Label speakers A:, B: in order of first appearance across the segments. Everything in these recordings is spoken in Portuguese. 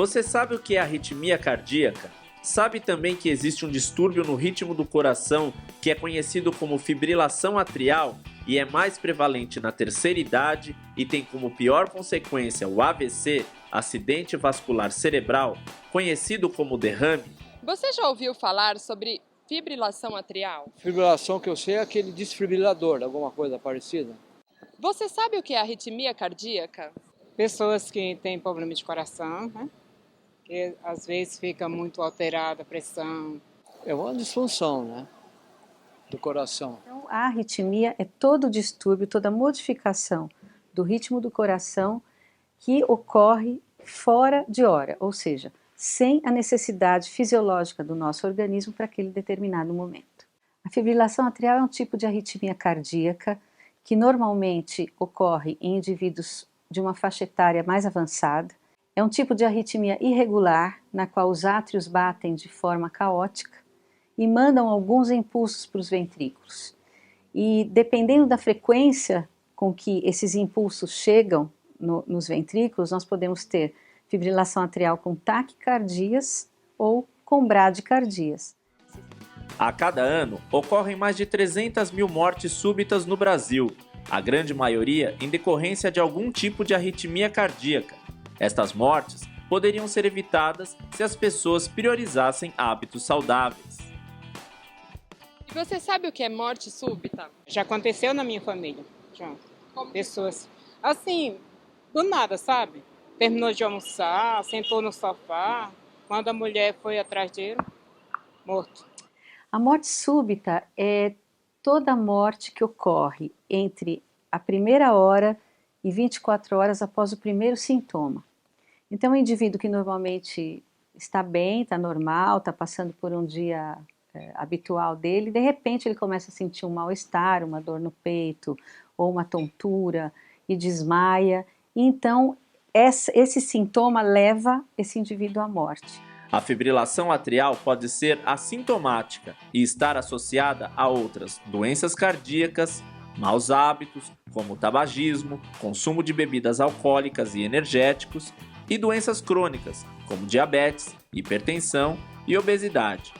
A: Você sabe o que é arritmia cardíaca? Sabe também que existe um distúrbio no ritmo do coração que é conhecido como fibrilação atrial e é mais prevalente na terceira idade e tem como pior consequência o AVC, acidente vascular cerebral, conhecido como derrame?
B: Você já ouviu falar sobre fibrilação atrial?
C: Fibrilação que eu sei é aquele desfibrilador, alguma coisa parecida.
B: Você sabe o que é arritmia cardíaca?
D: Pessoas que têm problema de coração, né? Que às vezes fica muito alterada a pressão.
C: É uma disfunção, né, do coração.
E: Então, a arritmia é todo o distúrbio, toda a modificação do ritmo do coração que ocorre fora de hora, ou seja, sem a necessidade fisiológica do nosso organismo para aquele determinado momento. A fibrilação atrial é um tipo de arritmia cardíaca que normalmente ocorre em indivíduos de uma faixa etária mais avançada. É um tipo de arritmia irregular, na qual os átrios batem de forma caótica e mandam alguns impulsos para os ventrículos. E dependendo da frequência com que esses impulsos chegam nos ventrículos, nós podemos ter fibrilação atrial com taquicardias ou com bradicardias.
A: A cada ano, ocorrem mais de 300 mil mortes súbitas no Brasil, a grande maioria em decorrência de algum tipo de arritmia cardíaca. Estas mortes poderiam ser evitadas se as pessoas priorizassem hábitos saudáveis.
B: E você sabe o que é morte súbita?
D: Já aconteceu na minha família. Já.
B: Como?
D: Pessoas assim, do nada, sabe? Terminou de almoçar, sentou no sofá, quando a mulher foi atrás dele, morto.
E: A morte súbita é toda morte que ocorre entre a primeira hora e 24 horas após o primeiro sintoma. Então, o indivíduo que normalmente está bem, está normal, está passando por um dia habitual dele, de repente ele começa a sentir um mal-estar, uma dor no peito ou uma tontura e desmaia. E então, esse sintoma leva esse indivíduo à morte.
A: A fibrilação atrial pode ser assintomática e estar associada a outras doenças cardíacas, maus hábitos, como o tabagismo, consumo de bebidas alcoólicas e energéticos, e doenças crônicas, como diabetes, hipertensão e obesidade.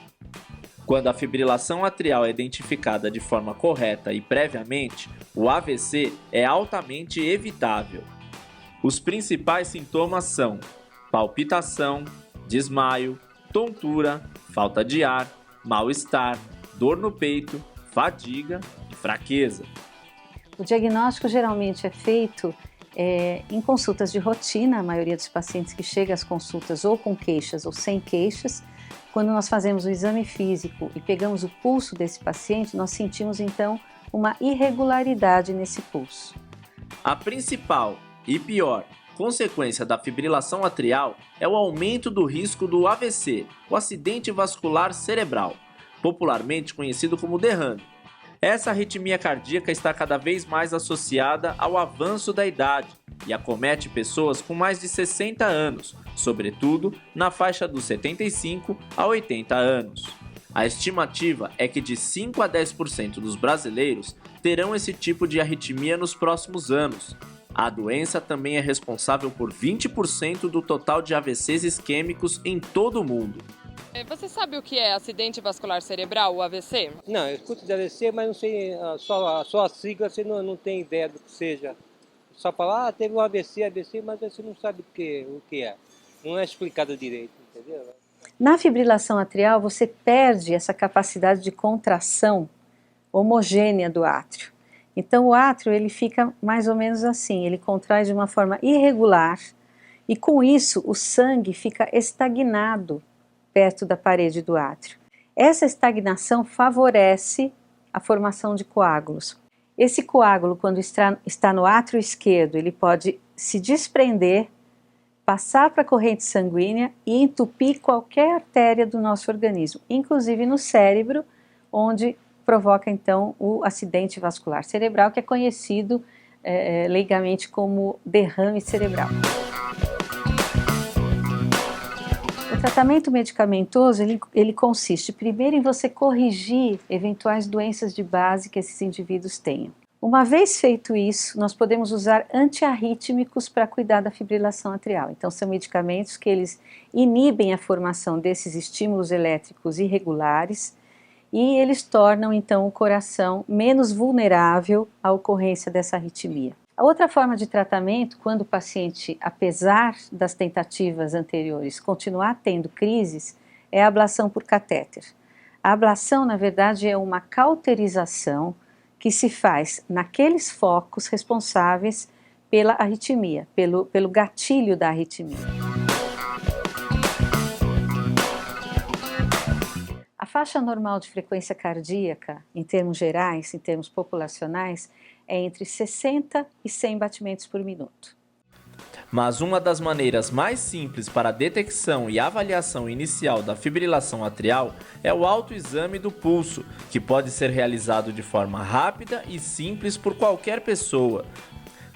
A: Quando a fibrilação atrial é identificada de forma correta e previamente, o AVC é altamente evitável. Os principais sintomas são palpitação, desmaio, tontura, falta de ar, mal-estar, dor no peito, fadiga e fraqueza.
E: O diagnóstico geralmente é feito em consultas de rotina, a maioria dos pacientes que chega às consultas ou com queixas ou sem queixas. Quando nós fazemos o exame físico e pegamos o pulso desse paciente, nós sentimos então uma irregularidade nesse pulso.
A: A principal e pior consequência da fibrilação atrial é o aumento do risco do AVC, o acidente vascular cerebral, popularmente conhecido como derrame. Essa arritmia cardíaca está cada vez mais associada ao avanço da idade e acomete pessoas com mais de 60 anos, sobretudo na faixa dos 75 a 80 anos. A estimativa é que de 5 a 10% dos brasileiros terão esse tipo de arritmia nos próximos anos. A doença também é responsável por 20% do total de AVCs isquêmicos em todo o mundo.
B: Você sabe o que é acidente vascular cerebral, o AVC?
F: Não, eu escuto de AVC, mas não sei, só a sigla você não tem ideia do que seja. Só falar, teve um AVC, mas você não sabe o que é. Não é explicado direito, entendeu?
E: Na fibrilação atrial, você perde essa capacidade de contração homogênea do átrio. Então, o átrio ele fica mais ou menos assim, ele contrai de uma forma irregular e, com isso, o sangue fica estagnado perto da parede do átrio. Essa estagnação favorece a formação de coágulos. Esse coágulo, quando está no átrio esquerdo, ele pode se desprender, passar para a corrente sanguínea e entupir qualquer artéria do nosso organismo, inclusive no cérebro, onde provoca então o acidente vascular cerebral, que é conhecido leigamente como derrame cerebral. O tratamento medicamentoso ele consiste primeiro em você corrigir eventuais doenças de base que esses indivíduos tenham. Uma vez feito isso, nós podemos usar antiarrítmicos para cuidar da fibrilação atrial. Então, são medicamentos que eles inibem a formação desses estímulos elétricos irregulares e eles tornam, então, o coração menos vulnerável à ocorrência dessa arritmia. A outra forma de tratamento, quando o paciente, apesar das tentativas anteriores, continuar tendo crises, é a ablação por catéter. A ablação, na verdade, é uma cauterização que se faz naqueles focos responsáveis pela arritmia, pelo gatilho da arritmia. A faixa normal de frequência cardíaca, em termos gerais, em termos populacionais, é entre 60 e 100 batimentos por minuto.
A: Mas uma das maneiras mais simples para a detecção e avaliação inicial da fibrilação atrial é o autoexame do pulso, que pode ser realizado de forma rápida e simples por qualquer pessoa.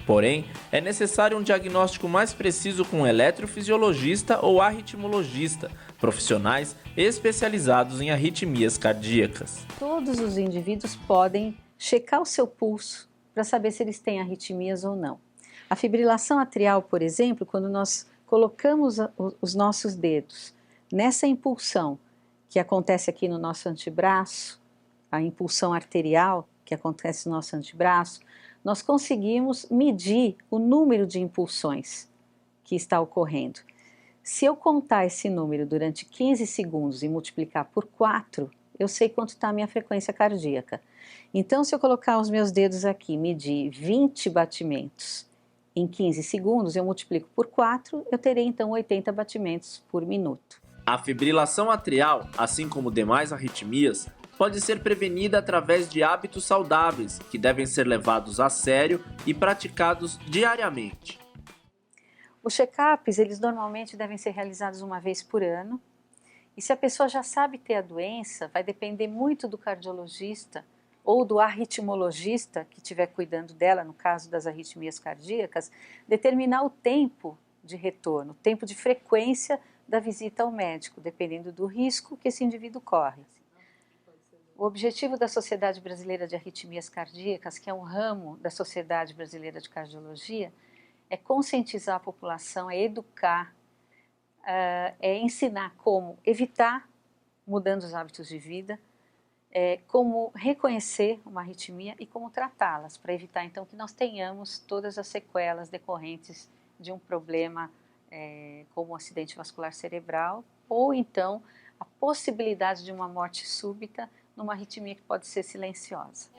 A: Porém, é necessário um diagnóstico mais preciso com um eletrofisiologista ou arritmologista, profissionais especializados em arritmias cardíacas.
E: Todos os indivíduos podem checar o seu pulso para saber se eles têm arritmias ou não. A fibrilação atrial, por exemplo, quando nós colocamos os nossos dedos nessa impulsão que acontece aqui no nosso antebraço, a impulsão arterial que acontece no nosso antebraço, nós conseguimos medir o número de impulsões que está ocorrendo. Se eu contar esse número durante 15 segundos e multiplicar por 4, eu sei quanto está a minha frequência cardíaca. Então, se eu colocar os meus dedos aqui, medir 20 batimentos em 15 segundos, eu multiplico por 4, eu terei então 80 batimentos por minuto.
A: A fibrilação atrial, assim como demais arritmias, pode ser prevenida através de hábitos saudáveis, que devem ser levados a sério e praticados diariamente.
E: Os check-ups, eles normalmente devem ser realizados uma vez por ano, e se a pessoa já sabe ter a doença, vai depender muito do cardiologista ou do arritmologista que estiver cuidando dela, no caso das arritmias cardíacas, determinar o tempo de retorno, o tempo de frequência da visita ao médico, dependendo do risco que esse indivíduo corre. O objetivo da Sociedade Brasileira de Arritmias Cardíacas, que é um ramo da Sociedade Brasileira de Cardiologia, é conscientizar a população, é educar, é ensinar como evitar, mudando os hábitos de vida, como reconhecer uma arritmia e como tratá-las, para evitar então que nós tenhamos todas as sequelas decorrentes de um problema como um acidente vascular cerebral ou então a possibilidade de uma morte súbita numa arritmia que pode ser silenciosa.